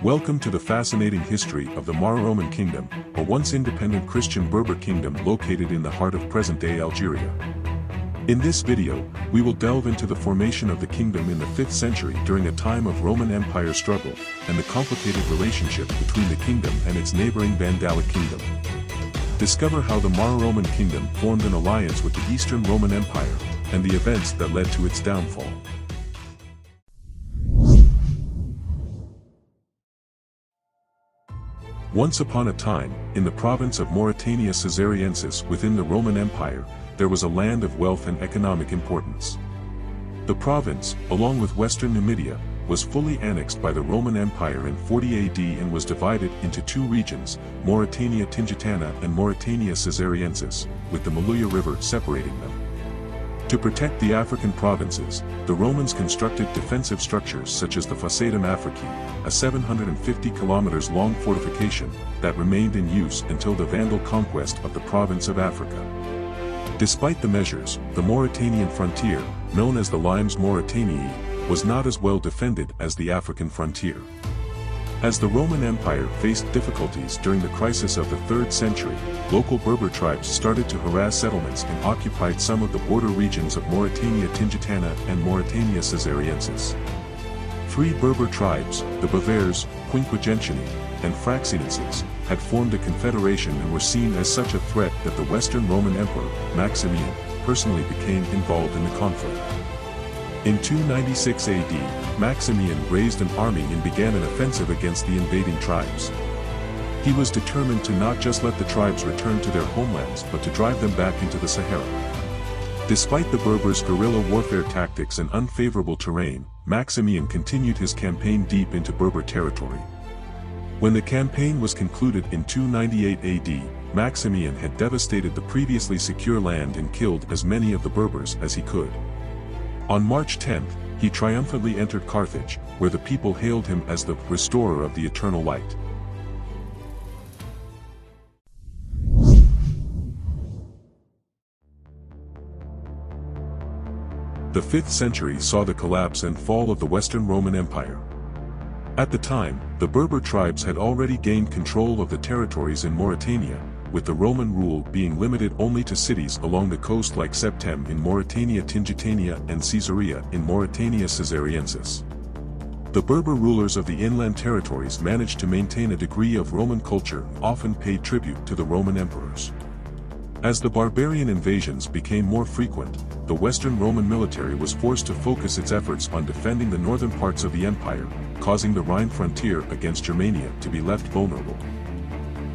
Welcome to the fascinating history of the Mauro-Roman Kingdom, a once independent Christian Berber kingdom located in the heart of present-day Algeria. In this video, we will delve into the formation of the kingdom in the 5th century during a time of Roman Empire struggle, and the complicated relationship between the kingdom and its neighboring Vandalic kingdom. Discover how the Mauro-Roman Kingdom formed an alliance with the Eastern Roman Empire, and the events that led to its downfall. Once upon a time, in the province of Mauritania Caesariensis within the Roman Empire, there was a land of wealth and economic importance. The province, along with western Numidia, was fully annexed by the Roman Empire in 40 AD and was divided into two regions, Mauritania Tingitana and Mauritania Caesariensis, with the Malouya River separating them. To protect the African provinces, the Romans constructed defensive structures such as the Fossatum Africi, a 750 kilometers long fortification that remained in use until the Vandal conquest of the province of Africa. Despite the measures, the Mauritanian frontier, known as the Limes Mauritaniae, was not as well defended as the African frontier. As the Roman Empire faced difficulties during the crisis of the 3rd century, local Berber tribes started to harass settlements and occupied some of the border regions of Mauritania Tingitana and Mauritania Caesariensis. 3 Berber tribes, the Bavars, Quinquegentiani, and Fraxinenses, had formed a confederation and were seen as such a threat that the Western Roman Emperor, Maximian, personally became involved in the conflict. In 296 AD, Maximian raised an army and began an offensive against the invading tribes. He was determined to not just let the tribes return to their homelands but to drive them back into the Sahara. Despite the Berbers' guerrilla warfare tactics and unfavorable terrain, Maximian continued his campaign deep into Berber territory. When the campaign was concluded in 298 AD, Maximian had devastated the previously secure land and killed as many of the Berbers as he could. On March 10, he triumphantly entered Carthage, where the people hailed him as the restorer of the eternal light. The 5th century saw the collapse and fall of the Western Roman Empire. At the time, the Berber tribes had already gained control of the territories in Mauritania, with the Roman rule being limited only to cities along the coast like Septem in Mauritania Tingitania and Caesarea in Mauritania Caesariensis. The Berber rulers of the inland territories managed to maintain a degree of Roman culture and often paid tribute to the Roman emperors. As the barbarian invasions became more frequent, the Western Roman military was forced to focus its efforts on defending the northern parts of the empire, causing the Rhine frontier against Germania to be left vulnerable.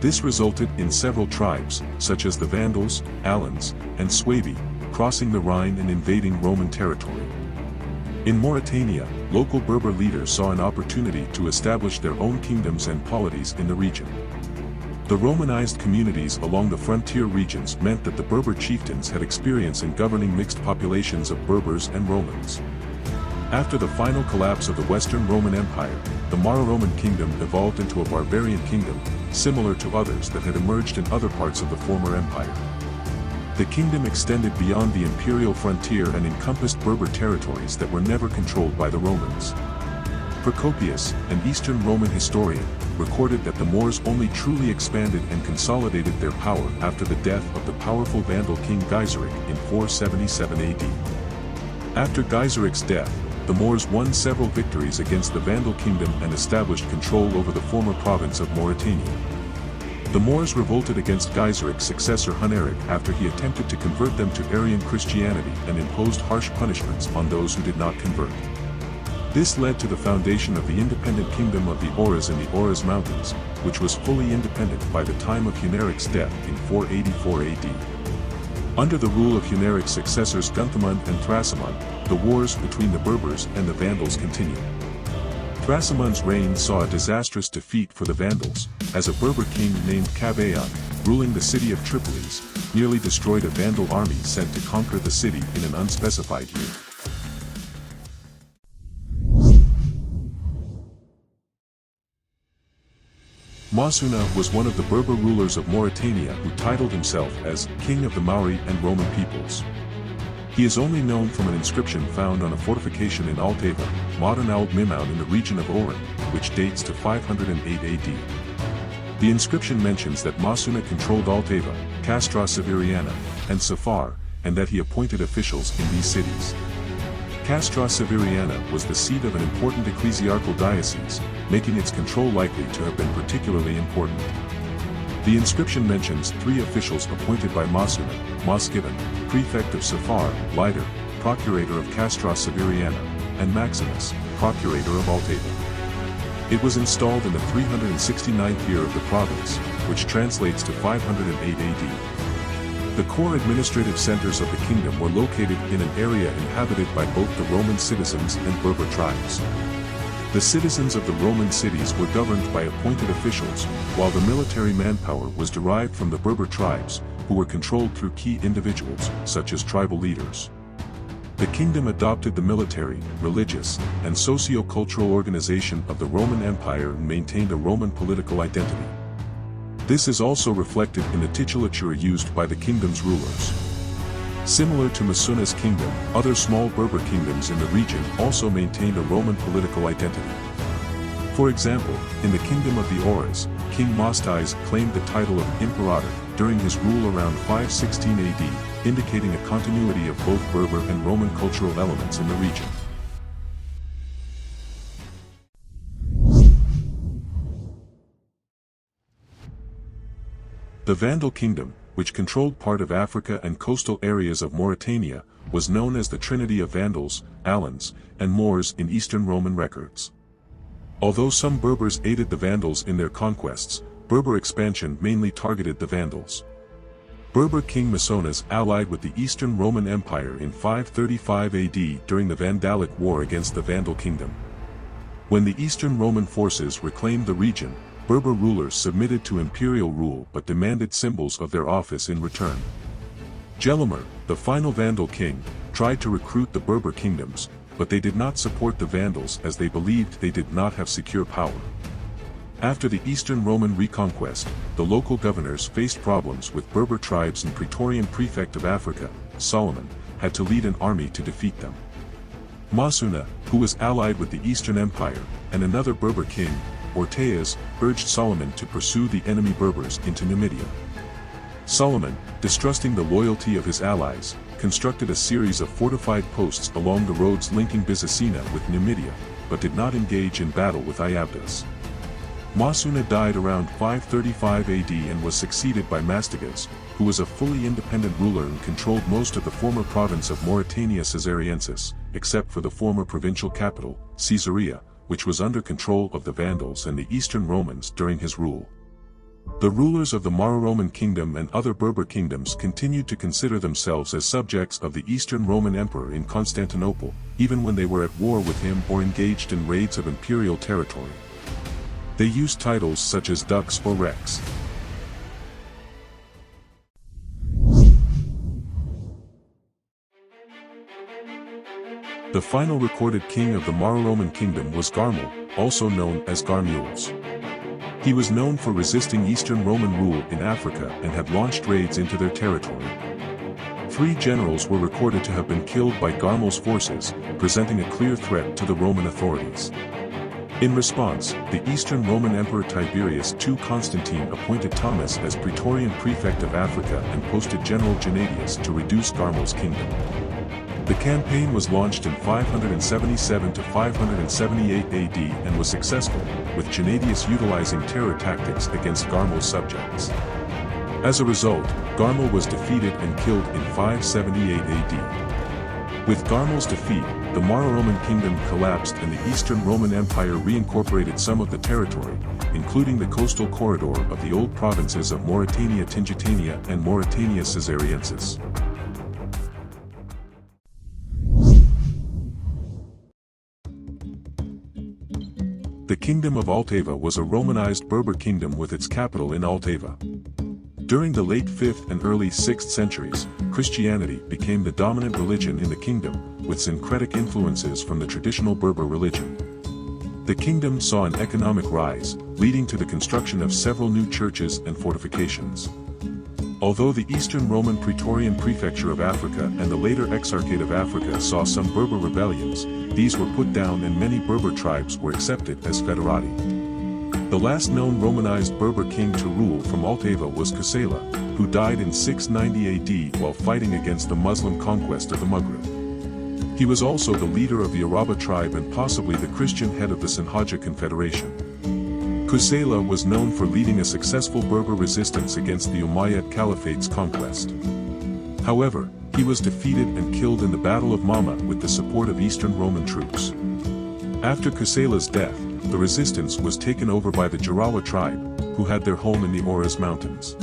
This resulted in several tribes, such as the Vandals, Alans, and Suebi, crossing the Rhine and invading Roman territory. In Mauritania, local Berber leaders saw an opportunity to establish their own kingdoms and polities in the region. The Romanized communities along the frontier regions meant that the Berber chieftains had experience in governing mixed populations of Berbers and Romans. After the final collapse of the Western Roman Empire, the Mauro-Roman Kingdom evolved into a barbarian kingdom, similar to others that had emerged in other parts of the former empire. The kingdom extended beyond the imperial frontier and encompassed Berber territories that were never controlled by the Romans. Procopius, an Eastern Roman historian, recorded that the Moors only truly expanded and consolidated their power after the death of the powerful Vandal king Gaiseric in 477 AD. After Gaiseric's death, the Moors won several victories against the Vandal kingdom and established control over the former province of Mauritania. The Moors revolted against Gaiseric's successor Huneric after he attempted to convert them to Arian Christianity and imposed harsh punishments on those who did not convert. This led to the foundation of the independent kingdom of the Ouras in the Ouras Mountains, which was fully independent by the time of Huneric's death in 484 AD. Under the rule of Huneric's successors Gunthamund and Thrasimund, the wars between the Berbers and the Vandals continued. Thrasimund's reign saw a disastrous defeat for the Vandals, as a Berber king named Kabeyan, ruling the city of Tripolis, nearly destroyed a Vandal army sent to conquer the city in an unspecified year. Masuna was one of the Berber rulers of Mauritania who titled himself as King of the Maori and Roman peoples. He is only known from an inscription found on a fortification in Altava, modern Ould Mimoun in the region of Oran, which dates to 508 AD. The inscription mentions that Massuna controlled Altava, Castra Severiana, and Safar, and that he appointed officials in these cities. Castra Severiana was the seat of an important ecclesiarchal diocese, making its control likely to have been particularly important. The inscription mentions 3 officials appointed by Massuna: Mosgivan, prefect of Safar, Lider, procurator of Castra Severiana, and Maximus, procurator of Altava. It was installed in the 369th year of the province, which translates to 508 AD. The core administrative centers of the kingdom were located in an area inhabited by both the Roman citizens and Berber tribes. The citizens of the Roman cities were governed by appointed officials, while the military manpower was derived from the Berber tribes, who were controlled through key individuals, such as tribal leaders. The kingdom adopted the military, religious, and socio-cultural organization of the Roman Empire and maintained a Roman political identity. This is also reflected in the titulature used by the kingdom's rulers. Similar to Massuna's kingdom, other small Berber kingdoms in the region also maintained a Roman political identity. For example, in the kingdom of the Auras, King Mostais claimed the title of Imperator during his rule around 516 AD, indicating a continuity of both Berber and Roman cultural elements in the region. The Vandal kingdom, which controlled part of Africa and coastal areas of Mauritania, was known as the Trinity of Vandals, Alans, and Moors in Eastern Roman records. Although some Berbers aided the Vandals in their conquests, Berber expansion mainly targeted the Vandals. Berber king Massonas allied with the Eastern Roman Empire in 535 AD during the Vandalic War against the Vandal kingdom. When the Eastern Roman forces reclaimed the region, Berber rulers submitted to imperial rule but demanded symbols of their office in return. Gelimer, the final Vandal king, tried to recruit the Berber kingdoms, but they did not support the Vandals as they believed they did not have secure power. After the Eastern Roman reconquest, the local governors faced problems with Berber tribes, and Praetorian prefect of Africa, Solomon, had to lead an army to defeat them. Massuna, who was allied with the Eastern Empire, and another Berber king, Ortaeus, urged Solomon to pursue the enemy Berbers into Numidia. Solomon, distrusting the loyalty of his allies, constructed a series of fortified posts along the roads linking Byzacena with Numidia, but did not engage in battle with Iabdas. Massuna died around 535 AD and was succeeded by Mastigas, who was a fully independent ruler and controlled most of the former province of Mauritania Caesariensis, except for the former provincial capital, Caesarea, which was under control of the Vandals and the Eastern Romans during his rule. The rulers of the Mauro-Roman Kingdom and other Berber kingdoms continued to consider themselves as subjects of the Eastern Roman Emperor in Constantinople, even when they were at war with him or engaged in raids of imperial territory. They used titles such as Dux or Rex. The final recorded king of the Mauro-Roman Kingdom was Garmul, also known as Garmules. He was known for resisting Eastern Roman rule in Africa and had launched raids into their territory. 3 generals were recorded to have been killed by Garmul's forces, presenting a clear threat to the Roman authorities. In response, the Eastern Roman Emperor Tiberius II Constantine appointed Thomas as Praetorian prefect of Africa and posted General Gennadius to reduce Garmul's kingdom. The campaign was launched in 577 to 578 AD and was successful, with Gennadius utilizing terror tactics against Garmul's subjects. As a result, Garmul was defeated and killed in 578 AD. With Garmul's defeat, the Mauro-Roman Kingdom collapsed and the Eastern Roman Empire reincorporated some of the territory, including the coastal corridor of the old provinces of Mauritania Tingitania and Mauritania Caesariensis. The Kingdom of Altava was a Romanized Berber kingdom with its capital in Altava. During the late 5th and early 6th centuries, Christianity became the dominant religion in the kingdom, with syncretic influences from the traditional Berber religion. The kingdom saw an economic rise, leading to the construction of several new churches and fortifications. Although the Eastern Roman Praetorian Prefecture of Africa and the later Exarchate of Africa saw some Berber rebellions, these were put down and many Berber tribes were accepted as federati. The last known Romanized Berber king to rule from Altava was Kusela, who died in 690 AD while fighting against the Muslim conquest of the Maghreb. He was also the leader of the Araba tribe and possibly the Christian head of the Sinhaja Confederation. Kusela was known for leading a successful Berber resistance against the Umayyad Caliphate's conquest. However, he was defeated and killed in the Battle of Mama with the support of Eastern Roman troops. After Kusela's death, the resistance was taken over by the Jarawa tribe, who had their home in the Oras Mountains.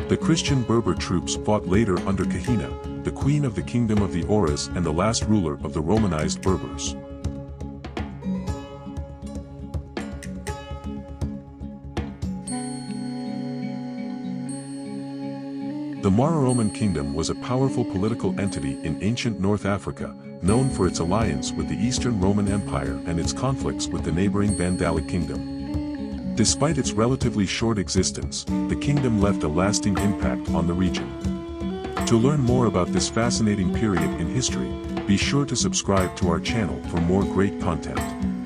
The Christian Berber troops fought later under Kahina, the queen of the kingdom of the Oras and the last ruler of the Romanized Berbers. The Mauro-Roman Kingdom was a powerful political entity in ancient North Africa, known for its alliance with the Eastern Roman Empire and its conflicts with the neighboring Vandalic Kingdom. Despite its relatively short existence, the kingdom left a lasting impact on the region. To learn more about this fascinating period in history, be sure to subscribe to our channel for more great content.